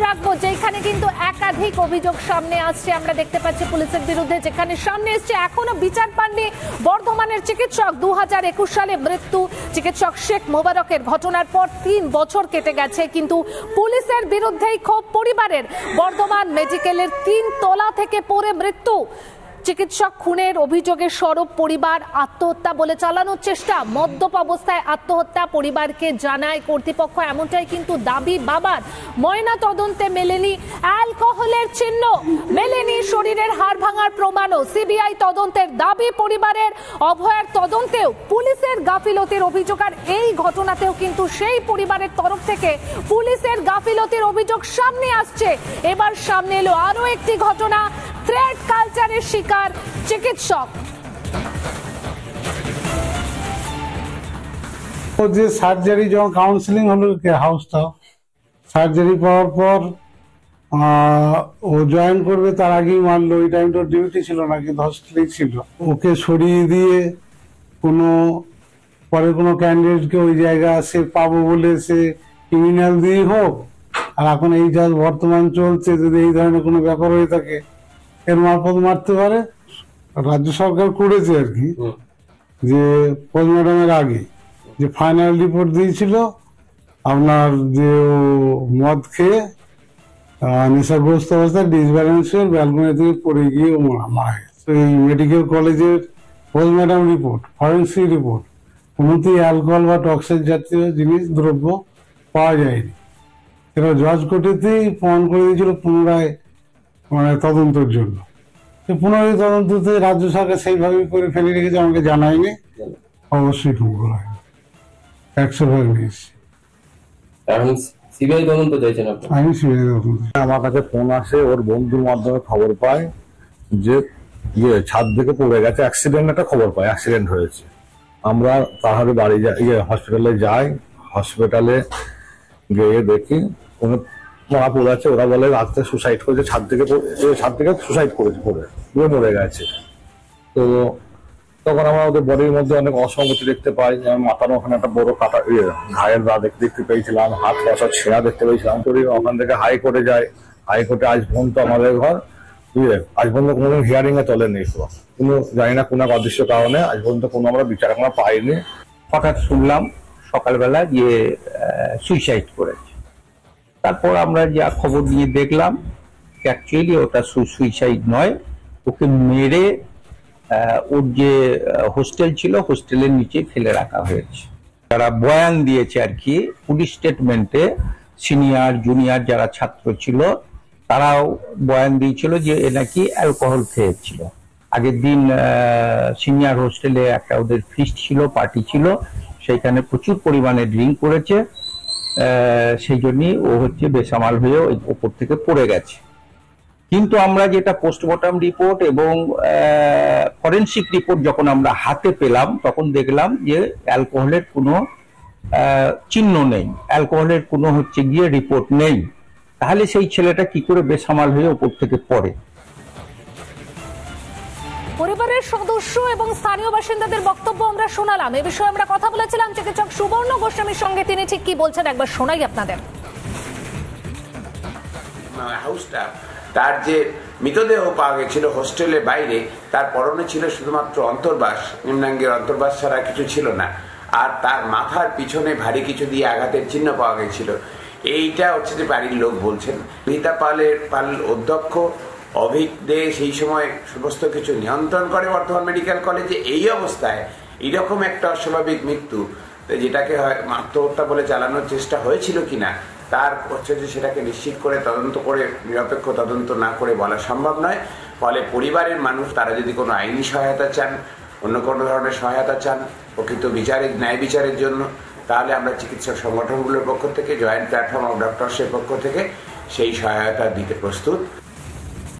রাখবো যেখানে কিন্তু একাধিক অভিযোগ সামনে আসছে আমরা দেখতে পাচ্ছি পুলিশের বিরুদ্ধে, যেখানে সামনে এসছে এখনো বিচার পাননি বর্ধমানের চিকিৎসক। 2021 সালে মৃত্যু চিকিৎসক শেখ মোবারকের। ঘটনার পর 3 বছর কেটে গেছে, কিন্তু পুলিশের বিরুদ্ধেই ক্ষোভ পরিবারের। বর্ধমান মেডিকেলের 3 তলা থেকে পড়ে মৃত্যু চিকিৎসক খুনের অভিযোগে সরব পরিবার। আত্মহত্যা বলে চালানোর চেষ্টা, মদ্যপ অবস্থায় আত্মহত্যা পরিবারকে জানায় কর্তৃপক্ষ, এমনটাই কিন্তু দাবি বাবার। ময়না তদন্তে মেলেনি অ্যালকোহলের চিহ্ন, মেলেনি শরীরের হাড় ভাঙার প্রমাণও। সিবিআই তদন্তের দাবি পরিবারের। অভয়ার তদন্তেও পুলিশের গাফিলতির অভিযোগ, আর এই ঘটনাতেও কিন্তু সেই পরিবারের তরফ থেকে পুলিশের গাফিলতির অভিযোগ সামনে আসছে। এবার সামনে এলো আরো একটি ঘটনা, থ্রেট কালচারের শিকার চিকিৎসক। ও যে সার্জারি যখন কাউন্সিলিং হলো হাউসটা, সার্জারি পাওয়ার পর ও জয়েন করবে তার আগেই মারলো। ওই টাইমটা ডিউটি ছিল না, কিন্তু হসপিটালেই ছিল। ওকে সরিয়ে দিয়ে পরে কোনো ক্যান্ডিডেটকে ওই জায়গা সে পাবো বলে সে ক্রিমিনাল দিয়ে হোক, আর এখন এই যা বর্তমান চলছে যদি এই ধরনের কোনো ব্যাপার হয়ে থাকে এর মারফত মারতে পারে। রাজ্য সরকার করেছে আর কি, যে পোস্টমর্টমের আগে যে ফাইনাল রিপোর্ট দিয়েছিল আপনার যে মদ খেয়ে নেশাগ্রস্ত অবস্থায় ডিসব্যালেন্স হয়ে ব্যালকনি থেকে পড়ে গিয়ে মারা গেছে। এই মেডিকেল কলেজের পোস্টমর্টম রিপোর্ট, ফরেন্সিক রিপোর্ট, কোনোতেই অ্যালকোহল বা টক্সিক জাতীয় জিনিস দ্রব্য পাওয়া যায়নি। সেটা জজ কোর্টেতেই প্রমাণ করে দিয়েছিল পুনরায় তদন্তের জন্য। পুনরায় তদন্ততে রাজ্য সরকার সেইভাবেই করে ফেলে রেখেছে, আমাকে জানায়নি। অবশ্যই ফোন করা হয়, 100% নিয়েছি। সিবিআই তদন্ত চাইছেন আপনি? আমি সিবিআই তদন্ত। আমার কাছে ফোন আসে, ওর বন্ধুর মাধ্যমে খবর পায় যে ছাদ থেকে পড়ে গেছে, অ্যাক্সিডেন্ট একটা খবর পায়, অ্যাক্সিডেন্ট হয়েছে। আমরা তাহলে বাড়ি হসপিটালে যাই। হসপিটালে গিয়ে দেখি কোনো মারা পড়ে আছে। ওরা বলে রাত্রে সুসাইড করেছে, ছাদ থেকে সুসাইড করেছে, পড়ে মরে গেছে। তো তখন আমরা ওদের বডির মধ্যে অনেক অসঙ্গতি দেখতে পাই, যেমন মাথার ওখানে একটা বড় কাটা ঘায়ের দা দেখতে পেয়েছিলাম, হাত পশা ছেঁড়া দেখতে পেয়েছিলাম। ওখান থেকে হাইকোর্টে যায়। হাইকোর্টে আজ পর্যন্ত আমাদের ঘর আজ পর্যন্ত কোনোদিন হিয়ারিং এ চলেনি, কোনো জানি না কোনো অদৃশ্য কারণে আজ পর্যন্ত কোনো আমরা বিচার আমরা পাইনি। হঠাৎ শুনলাম সকালবেলা যে সুইসাইড করেছে। তারপর আমরা যা খবর নিয়ে দেখলাম অ্যাকচুয়ালি ওটা সুইসাইড নয়, ওকে মেরে ওর যে হোস্টেল ছিল হোস্টেলের নিচে ফেলে রাখা হয়েছে। যারা বয়ান দিয়েছে আর কি পুলিশ স্টেটমেন্টে, সিনিয়র জুনিয়র যারা ছাত্র ছিল তারাও বয়ান দিয়েছিল যে এ নাকি অ্যালকোহল খেয়েছিল। আগের দিন সিনিয়র হোস্টেলে একটা ওদের ফিস্ট ছিল, পার্টি ছিল, সেইখানে প্রচুর পরিমাণে ড্রিঙ্ক করেছে, সেই জন্যই ও বেসামাল হয়ে ওই ওপর থেকে পড়ে গেছে। কিন্তু আমরা যেটা পোস্টমর্টম রিপোর্ট এবং ফরেন্সিক রিপোর্ট যখন আমরা হাতে পেলাম তখন দেখলাম যে অ্যালকোহলের কোনো চিহ্ন নেই, অ্যালকোহলের কোনো রিপোর্ট নেই। তাহলে সেই ছেলেটা কি করে বেসামাল হয়ে ওপর থেকে পড়ে? পরিবারের সদস্য এবং স্থানীয় বাসিন্দাদের বক্তব্য আমরা শোনালাম। এ বিষয়ে আমরা কথা বলেছিলাম চিকিৎসক সুবর্ণ গোস্বামীর সঙ্গে, তিনি ঠিক কি বলছেন একবার শোনাই আপনাদের। হাউসটা তার যে মৃতদেহ পাওয়া গেছিল হোস্টেলের বাইরে, তার পরনে ছিল শুধুমাত্র অন্তর্বাস, নিম্নাঙ্গের অন্তর্বাস ছাড়া কিছু ছিল না। আর তার মাথার পিছনে ভারী কিছু দিয়ে আঘাতের চিহ্ন পাওয়া গেছিল। এইটা যে বাড়ির লোক বলছেন। রীতা পাল অধ্যক্ষ অভিক দে সেই সময় সমস্ত কিছু নিয়ন্ত্রণ করে বর্ধমান মেডিকেল কলেজে। এই অবস্থায় এইরকম একটা অস্বাভাবিক মৃত্যু, যেটাকে আত্মহত্যা বলে চালানোর চেষ্টা হয়েছিল কিনা তার যে সেটাকে নিশ্চিত করে তদন্ত করে নিরপেক্ষ তদন্ত না করে বলা সম্ভব নয়। ফলে পরিবারের মানুষ তারা যদি কোনো আইনি সহায়তা চান, অন্য কোনো ধরনের সহায়তা চান প্রকৃত বিচারের ন্যায় বিচারের জন্য, তাহলে আমরা চিকিৎসক সংগঠনগুলোর পক্ষ থেকে, জয়েন্ট প্ল্যাটফর্ম অফ ডক্টরসের পক্ষ থেকে সেই সহায়তা দিতে প্রস্তুত।